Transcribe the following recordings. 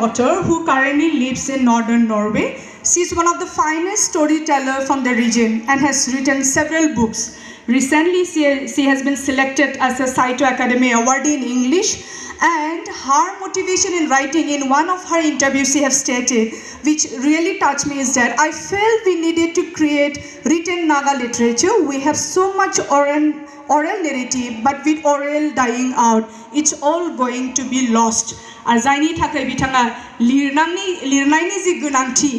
author who currently lives in northern Norway. She is one of the finest storytellers from the region and has written several books. Recently, she has been selected as a Saito Academy awardee in English, and her motivation in writing, in one of her interviews she has stated, which really touched me, is that I felt we needed to create written Naga literature. We have so much oral narrative, but with oral dying out, it's all going to be lost. Arzaini thakai bitanga lirnaini ji gonangti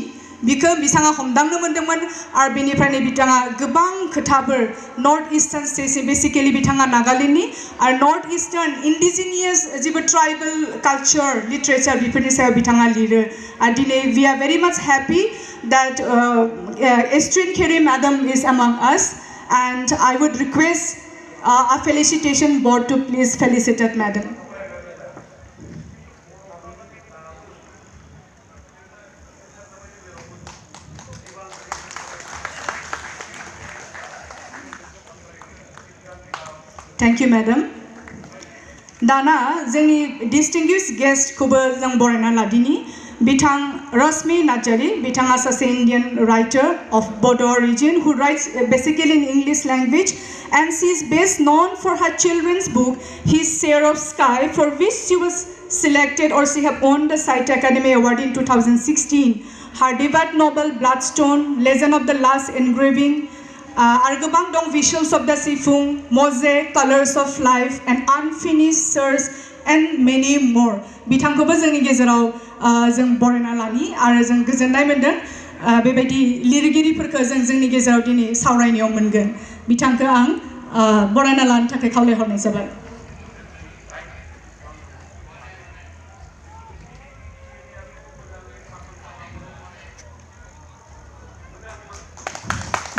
बिखौ बिथाङा हमदांनो मोन्दोंमोन आरो बेनिफ्रायनो बिथाङा गोबां खोथाफोर north eastern states basically बिथाङा नागालेन्डनि आरो नर्थ इस्टार्न इन्डिजिनियास जेबो ट्राइबल कालचार लिटारेचार बेफोरनि सायाव बिथाङा लिरो आरो दिनै वी आर भेरि माच हेपि दैट एस्ट्रिन खेरि madam is among us and I would request a felicitation board to please felicitate madam. Thank you, madam. Dana, जोंनि distinguished guest खौबो जों बरायना लादिनि बिथां रश्मि नार्जारी बिथाङा सासे Indian writer of Bodo region who writes basically in English language, and she is best known for her children's book His Share of Sky, for which she was selected or she have won the Saito Academy Award in 2016. Her debut novel Bloodstone, Legend of the Last Engraving, आरो गोबां दं Visuals of the Sifung, Mosaic, Colors of Life, and Unfinished Source, and many more. बिथांखौबो जोंनि गेजेराव जों बरायना लानि आरो जों गोजोननाय मोनदों बेबायदि लिरगिरिफोरखौ जों जोंनि गेजेराव दिनै सावरायनायाव मोनगोन बिथांखौ आं बरायना लानो थाखाय खावलायहरनाय जाबाय.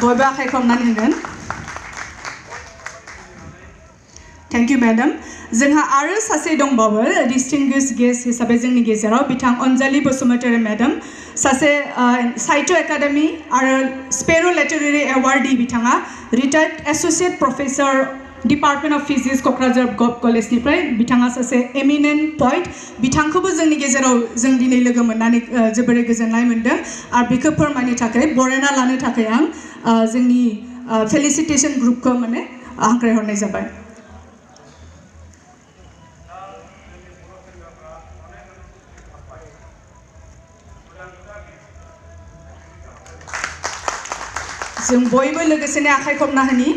बयबो आखाइ खबनानै होगोन. Thank you, madam. जोंहा आरो सासे दंबावो distinguished guest हिसाबै जोंनि गेजेराव बिथां अन्जलि बसुमतारी मैडम सासे साहित्य एकाडेमी आरो स्पेरो लिटारेरी एवार्डी बिथाङा retired associate professor department of physics Kokrajhar गभ कलेजनिफ्राय बिथाङा सासे एमिनेन्ट पइट बिथांखौबो जोंनि गेजेराव जों दिनै लोगो मोननानै जोबोरै गोजोननाय मोनदों आरो बेखौ फोरमायनो थाखाय बरायना लानो थाखाय आं जोंनि फेलिसिटेशन ग्रुपखौ माने हांख्रायहरनाय जाबाय. जों बयबो लोगोसेनो आखाइ खबना होनि.